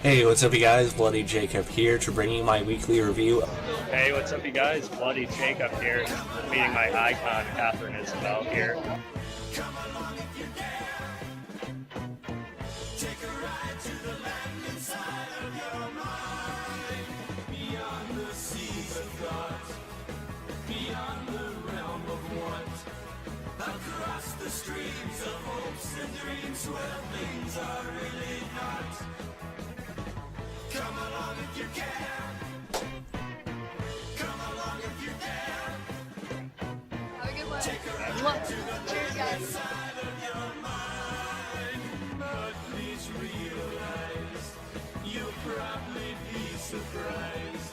Hey, what's up you guys? Bloody Jacob here to bring you my weekly review. Hey, what's up, you guys? Bloody Jacob here, meeting my icon, Catherine Isabel here. Beyond the realm of want, across the streams of hopes and dreams where things are really not. Come along if you can. Come along if you dare. Have a good one. Take a ride to the Cheers, guys. inside of your mind. But please realize you'll probably be surprised.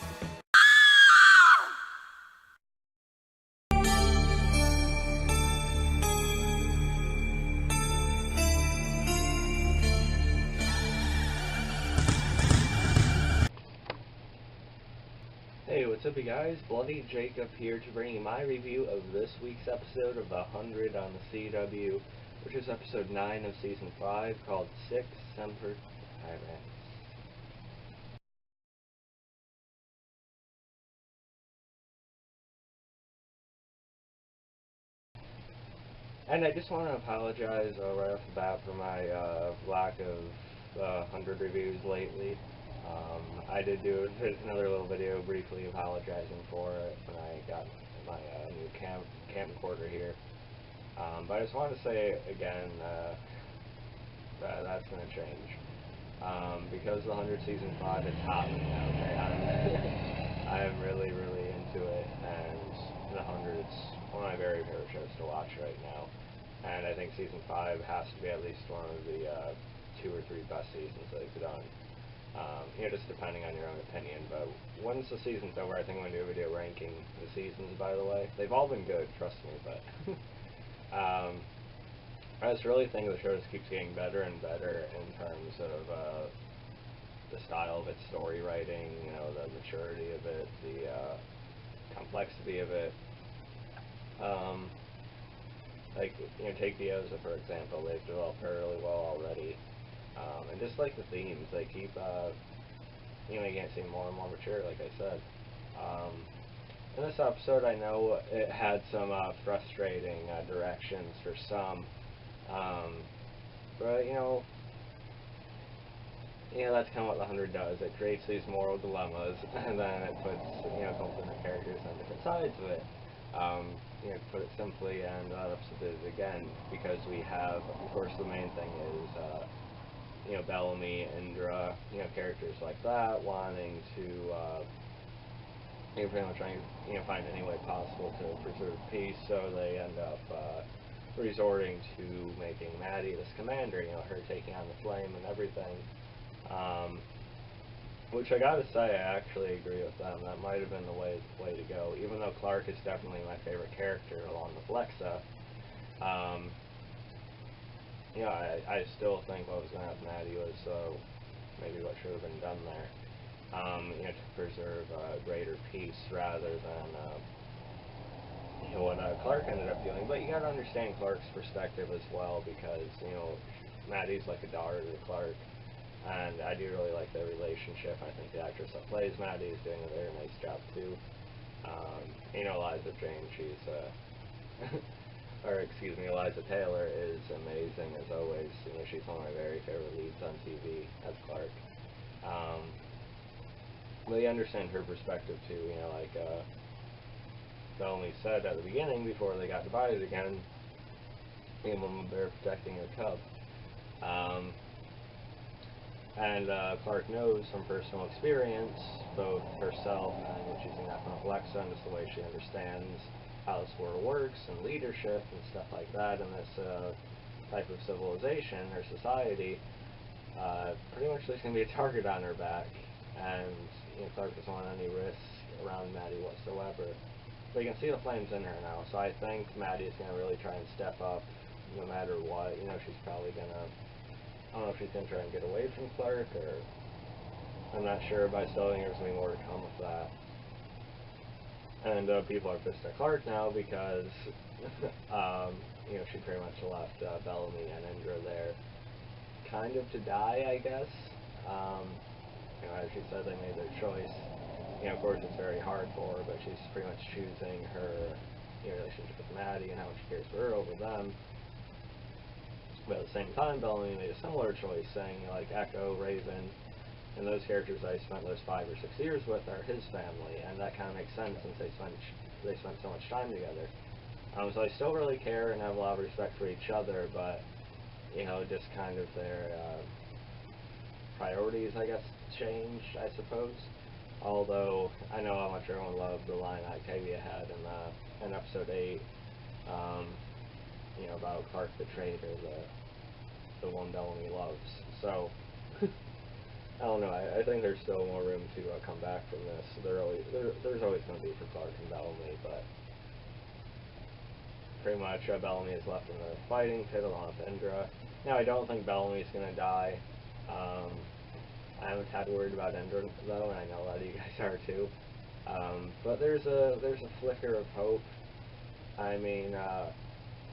Hey, what's up you guys? Bloody Jacob here to bring you my review of this week's episode of The 100 on the CW, which is episode 9 of season 5, called Sic Semper Tyrannis. And I just want to apologize right off the bat for my lack of 100 reviews lately. I did do another little video briefly apologizing for it when I got my new camcorder here. But I just wanted to say again that that's going to change. Because the 100 season 5 is hot right now, okay? I'm really into it, and the 100 is one of my very favorite shows to watch right now. And I think season 5 has to be at least one of the 2 or 3 best seasons they've done. Just depending on your own opinion, but once the season's over, I think I'm going to do a video ranking the seasons, by the way. They've all been good, trust me, but I just really think the show just keeps getting better and better in terms of the style of its story writing, the maturity of it, the complexity of it. Take the Oza, for example. They've developed her really well already. And just like the themes, they keep, making it seem more and more mature, like I said. In this episode, I know it had some frustrating directions for some, but, that's kind of what the 100 does. It creates these moral dilemmas, and then it puts, a couple different characters on different sides of it. To put it simply, and that episode is again, because we have, of course, the main thing is, Bellamy, Indra, characters like that, wanting to, pretty much trying to, find any way possible to preserve peace, so they end up, resorting to making Maddie this commander, her taking on the flame and everything, which I gotta say, I actually agree with them. That might have been the way to go, even though Clark is definitely my favorite character, along with Lexa. I still think what was going to happen to Maddie was maybe what should have been done there, to preserve greater peace rather than what Clark ended up doing. But you got to understand Clark's perspective as well, because Maddie's like a daughter to Clark, and I do really like their relationship. I think the actress that plays Maddie is doing a very nice job too. Eliza Jane, Eliza Taylor is amazing as always. She's one of my very favorite leads on TV as Clark. But you understand her perspective too. Bellamy said at the beginning, before they got divided again, Mama Bear protecting her cub. And Clark knows from personal experience, both herself and what she's that from Alexa, and just the way she understands how this world works and leadership and stuff like that in this type of civilization or society. Pretty much there's going to be a target on her back, and Clark doesn't want any risk around Maddie whatsoever. But you can see the flames in her now, so I think Maddie is going to really try and step up no matter what. She's probably going to, I don't know if she's going to try and get away from Clark, or I'm not sure, but I still think there's going to be more to come with that. And people are pissed at Clark now because, she pretty much left Bellamy and Indra there, kind of to die, I guess. You know, as she said, they made their choice. You know, of course, it's very hard for her, but she's pretty much choosing her, you know, relationship with Maddie and how much she cares for her over them. But at the same time, Bellamy made a similar choice, saying, like, Echo, Raven, and those characters I spent those 5 or 6 years with are his family, and that kind of makes sense since they spent so much time together. So I still really care and have a lot of respect for each other, but, you know, just kind of their priorities, I guess, changed, I suppose. Although I know how much everyone loved the line Octavia had in episode 8, you know, about Clark betrayed her, the one Bellamy loves. So, I don't know, I think there's still more room to come back from this. There's always going to be for Clark and Bellamy, but pretty much Bellamy is left in the fighting pit along with Indra. Now, I don't think Bellamy's going to die. I haven't had worried about Indra, though, and I know a lot of you guys are too. But there's a flicker of hope. I mean,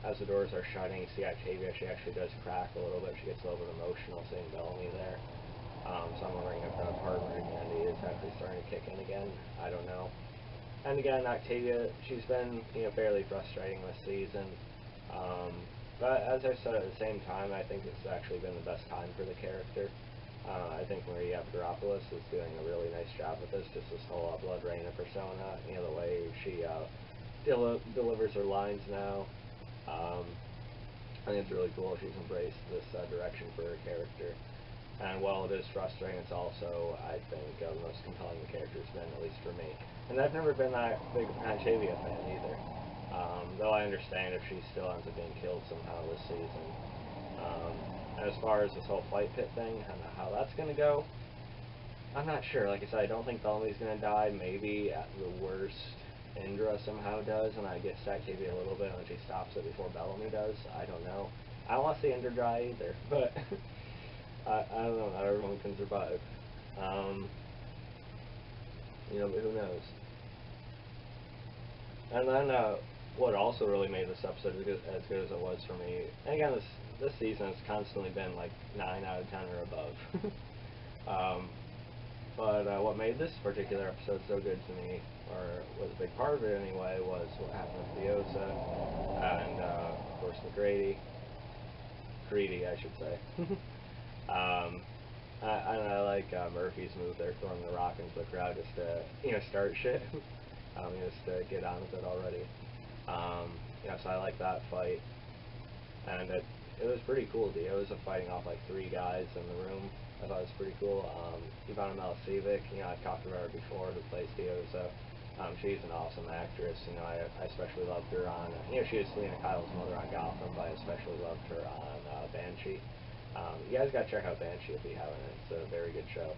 as the doors are shutting, you see Octavia, she actually does crack a little bit. She gets a little bit emotional seeing Bellamy there. So I'm wondering if that partner identity is actually starting to kick in again. I don't know. And again, Octavia, she's been, you know, fairly frustrating this season. But as I said, at the same time, I think this has actually been the best time for the character. I think Maria Avgeropoulos is doing a really nice job with this. Just this whole Blood Raina persona, you know, the way she delivers her lines now. I think it's really cool she's embraced this direction for her character. And while it is frustrating, it's also, I think, the most compelling the character's been, at least for me. And I've never been that big a Octavia fan either. Though I understand if she still ends up being killed somehow this season. As far as this whole fight pit thing, I don't know how that's going to go. I'm not sure. Like I said, I don't think Bellamy's going to die. Maybe at the worst, Indra somehow does, and I get Octavia a little bit, and she stops it before Bellamy does. I don't know. I don't want to see Indra die either, but I don't know. Not everyone can survive. You know, but who knows? And then what also really made this episode as good as it was for me, and again, this season has constantly been like 9 out of 10 or above. But what made this particular episode so good to me, or was a big part of it anyway, was what happened with Diosa and, of course, McGrady. Greedy, I should say. I like Murphy's move there, throwing the rock into the crowd just to, you know, start shit. Just to get on with it already. Yeah, so I like that fight. And it was pretty cool. Dio was fighting off like 3 guys in the room. I thought it was pretty cool. Ivana Malasivic, you know, I've talked about her before, who plays Diosa. She's an awesome actress. You know, I especially loved her on, you know, she was Selena Kyle's mother on Gotham, but I especially loved her on Banshee. You guys gotta check out Banshee if you haven't. It's a very good show.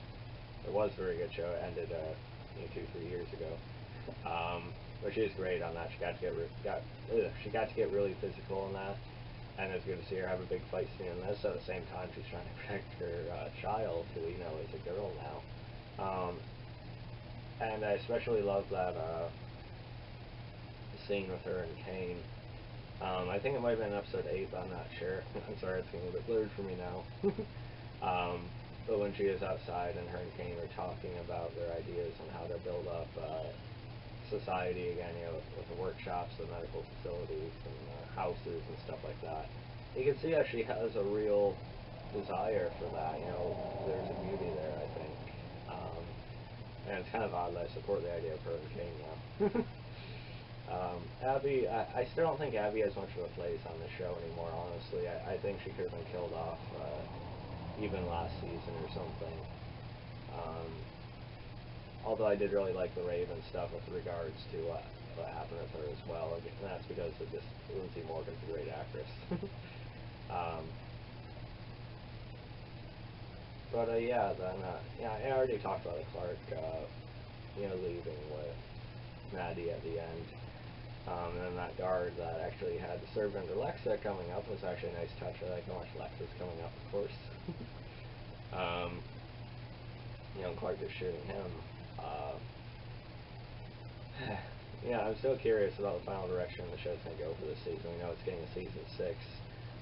It was a very good show. It ended, you know, 2-3 years ago. But she was great on that. She got to get really physical in that. And it's good to see her have a big fight scene in this. At the same time, she's trying to protect her child, who we know is a girl now. And I especially love that scene with her and Kane. I think it might have been episode 8, but I'm not sure. I'm sorry, it's getting a bit blurred for me now. But when she is outside and her and Kane are talking about their ideas on how to build up society again, you know, with the workshops, the medical facilities, and houses and stuff like that. You can see that she has a real desire for that, you know, there's a beauty there, I think. And it's kind of odd that I support the idea of her and Kane now. Abby, I still don't think Abby has much of a place on the show anymore, honestly. I think she could have been killed off even last season or something. Although I did really like the Raven stuff with regards to what happened with her as well, and that's because of this Lindsay Morgan's a great actress. Yeah, then yeah, I already talked about Clark, you know, leaving with Maddie at the end, and then that guard that actually had to serve under Lexa coming up was actually a nice touch. I like how much Lexa's coming up, of course. You know, Clark is shooting him. Yeah, I'm still curious about the final direction the show's going to go for this season. We know it's getting a season 6.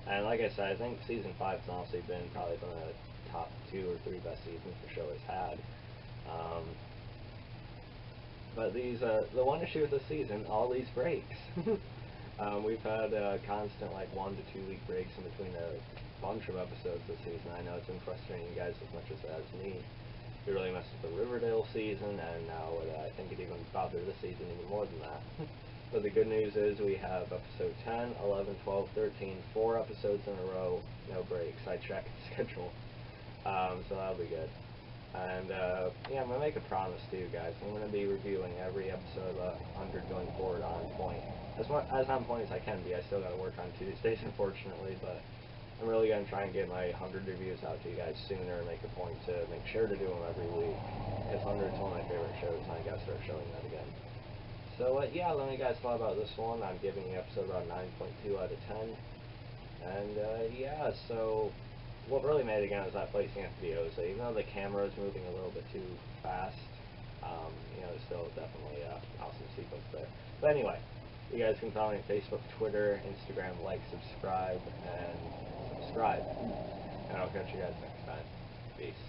And like I said, I think season 5 has honestly been probably one of the top 2 or 3 best seasons the show has had. But these, the one issue of the season, all these breaks. We've had constant, like, 1 to 2 week breaks in between a bunch of episodes this season. I know it's been frustrating you guys as much as it has me. It really messed with the Riverdale season, and now I think it even bothered this season even more than that. But the good news is we have episode 10, 11, 12, 13, 4 episodes in a row, no breaks. I checked the schedule, so that'll be good. And yeah, I'm going to make a promise to you guys. I'm going to be reviewing every episode of 100 going forward on point. As on point as I can be. I still got to work on Tuesdays, unfortunately, but I'm really going to try and get my 100 reviews out to you guys sooner and make a point to make sure to do them every week. Because 100 is one of my favorite shows, and I got to start showing that again. So yeah, let me guys thought about this one. I'm giving the episode about 9.2 out of 10. And yeah, so what really made it again was that placing at the videos. Even though the camera is moving a little bit too fast, you know, there's still definitely an awesome sequence there. But anyway, you guys can follow me on Facebook, Twitter, Instagram, like, subscribe, and subscribe. And I'll catch you guys next time. Peace.